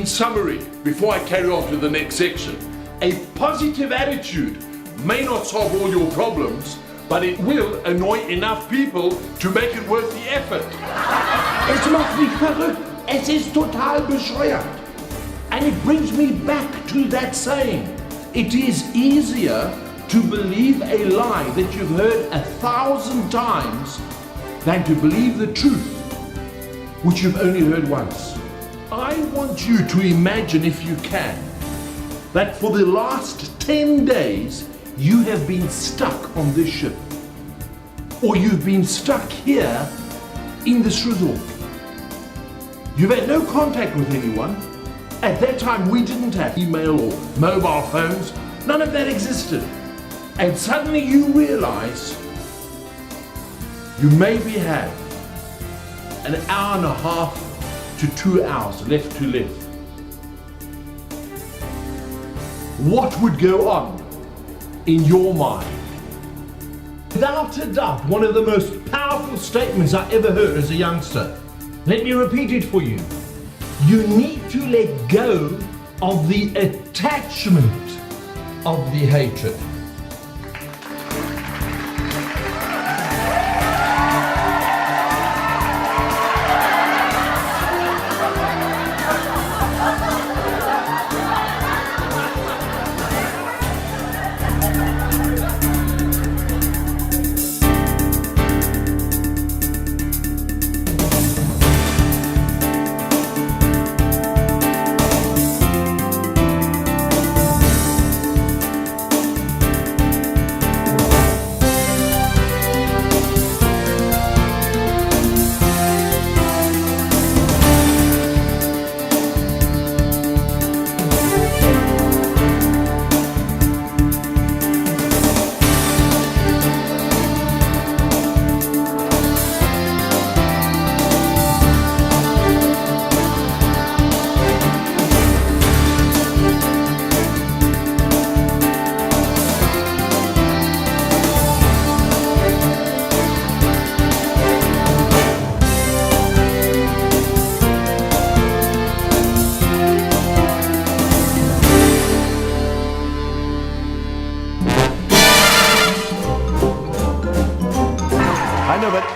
In summary, before I carry on to the next section, a positive attitude may not solve all your problems, but it will annoy enough people to make it worth the effort. Es macht mich verrückt. Es ist total bescheuert. And it brings me back to that saying. It is easier to believe a lie that you've heard 1,000 times than to believe the truth, which you've only heard once. I want you to imagine, if you can, that for the last 10 days you have been stuck on this ship, or you've been stuck here in this resort. You've had no contact with anyone. At that time we didn't have email or mobile phones. None of that existed. And suddenly you realize you maybe have an hour and a half to 2 hours left to live. What would go on in your mind? Without a doubt, one of the most powerful statements I ever heard as a youngster. Let me repeat it for you. You need to let go of the attachment of the hatred.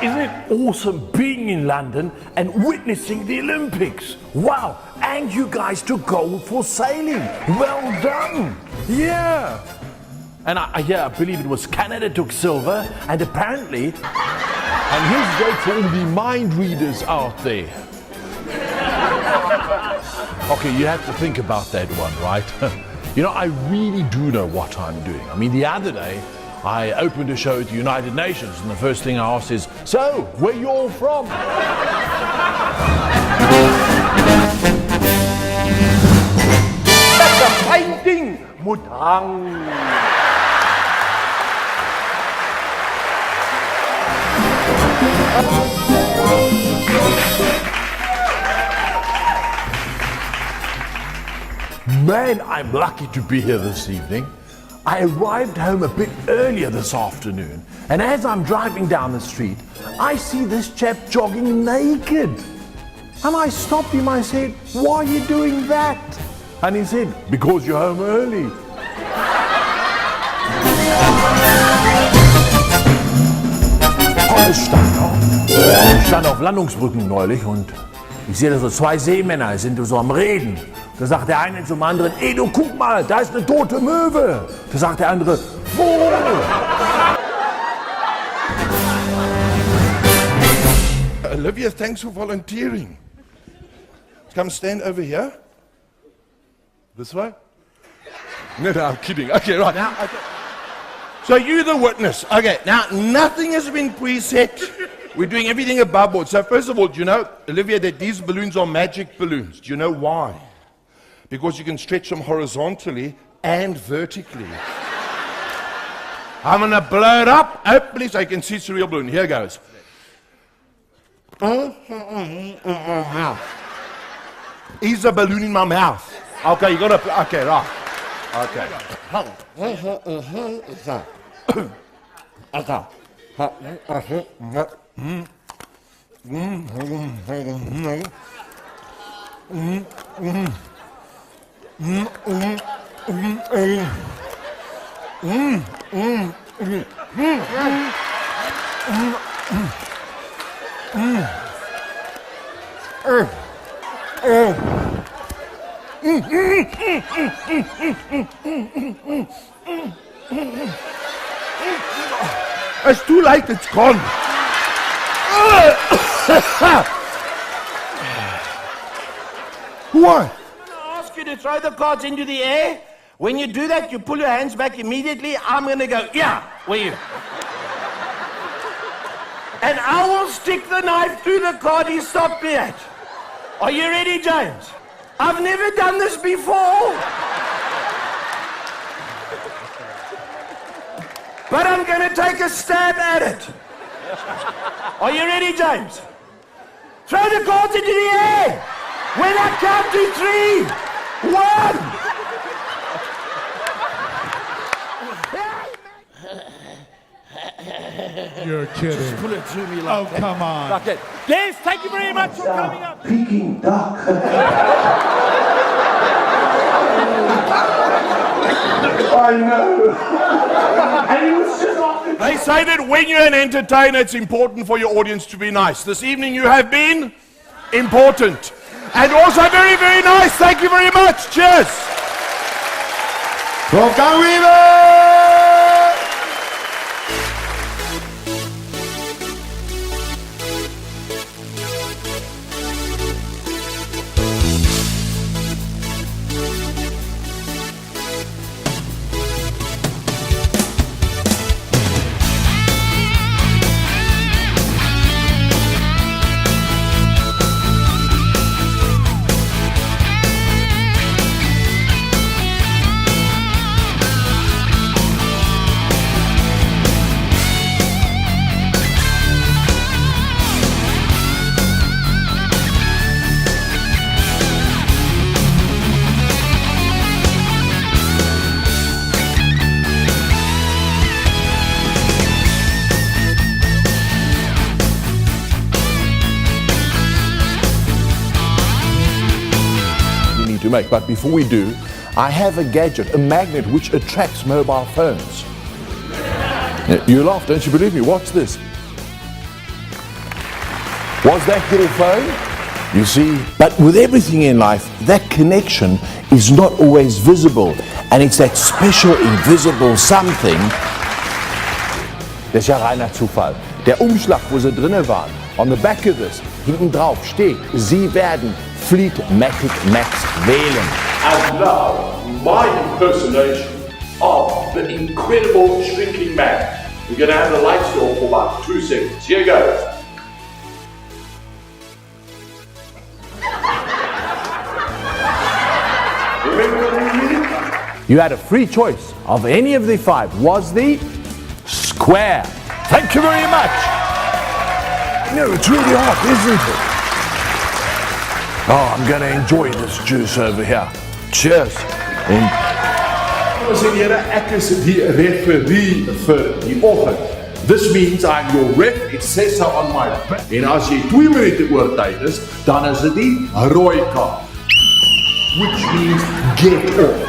Isn't it awesome being in London and witnessing the Olympics? Wow, and you guys took gold for sailing. Well done. Yeah. And I believe it was Canada took silver, and apparently, and here's a joke for all the mind readers out there. Okay, you have to think about that one, right? You know, I really do know what I'm doing. I mean, the other day, I opened a show at the United Nations, and the first thing I asked is, so, where you all from? That's a painting, Mutang. Man, I'm lucky to be here this evening. I arrived home a bit earlier this afternoon, and as I'm driving down the street, I see this chap jogging naked. And I stopped him, I said, why are you doing that? And he said, because you're home early. Ich stand auf Landungsbrücken neulich und ich sehe da so zwei Seemänner, sind so am Reden. Da sagt der eine zum anderen, ey du guck mal, da ist eine tote Möwe. Da sagt der andere, wo? Olivia, thanks for volunteering. Come stand over here. This way? No, I'm kidding. Okay, right. Now, okay. So you're the witness. Okay, now nothing has been preset. We're doing everything above board. So first of all, do you know, Olivia, that these balloons are magic balloons? Do you know why? Because you can stretch them horizontally and vertically. I'm gonna blow it up, hopefully so you can see it's a real balloon. Here goes. Here's a balloon in my mouth. Okay, you gotta, okay, right. Okay. It's too late, it's gone. What? I ask you to throw the cards into the air. When you do that, you pull your hands back immediately. I'm going to go, yeah, where you? And I will stick the knife through the card he stopped me at. Are you ready, James? I've never done this before. But I'm going to take a stab at it. Are you ready, James? Throw the cards into the air. When I count to 3, 1. You're kidding. Pull it through me like that. Come on. Like that. Yes, thank you very much for coming up. Peking duck. I know. And it was just off the They say that when you're an entertainer, it's important for your audience to be nice. This evening you have been important. And also very, very nice. Thank you very much. Cheers. Wolfgang Riebe! To make, but before we do, I have a gadget, a magnet which attracts mobile phones. You laugh, don't you believe me? Watch this. Was that your phone? You see, but with everything in life, that connection is not always visible, and it's that special invisible something. Das ist ja reiner Zufall. Der Umschlag, wo sie drinnen waren, on the back of this, hinten drauf steht, Sie werden Fleetmatic Max wählen. And now, my impersonation of the incredible shrinking man. We're going to have the lights on for about 2 seconds. Here goes. Remember what we did? You had a free choice of any of the 5. Was the square. Thank you very much. No, it's really hot, isn't it? Oh, I'm going to enjoy this juice over here. Cheers. Dames en heren, ek is die referee vir die oggend. This means I'm your ref, it says so on my back. En as jy 2 minute oor tyd is, dan is dit die rooi kaart. Which means get off.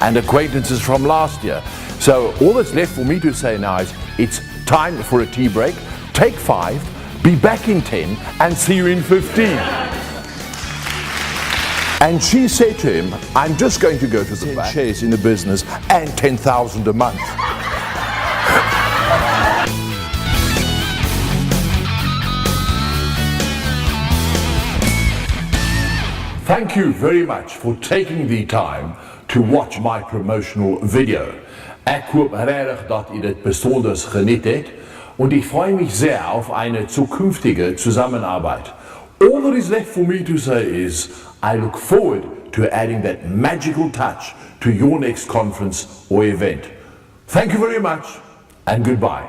And acquaintances from last year. So all that's left for me to say now is it's time for a tea break. Take 5, be back in 10, and see you in 15. And she said to him, I'm just going to go to the back. Shares in the business and 10,000 a month. Thank you very much for taking the time to watch my promotional video. Ich hoffe regtig, dass ihr das besonders geniet habt und ich freue mich sehr auf eine zukünftige Zusammenarbeit. All that is left for me to say is I look forward to adding that magical touch to your next conference or event. Thank you very much and goodbye.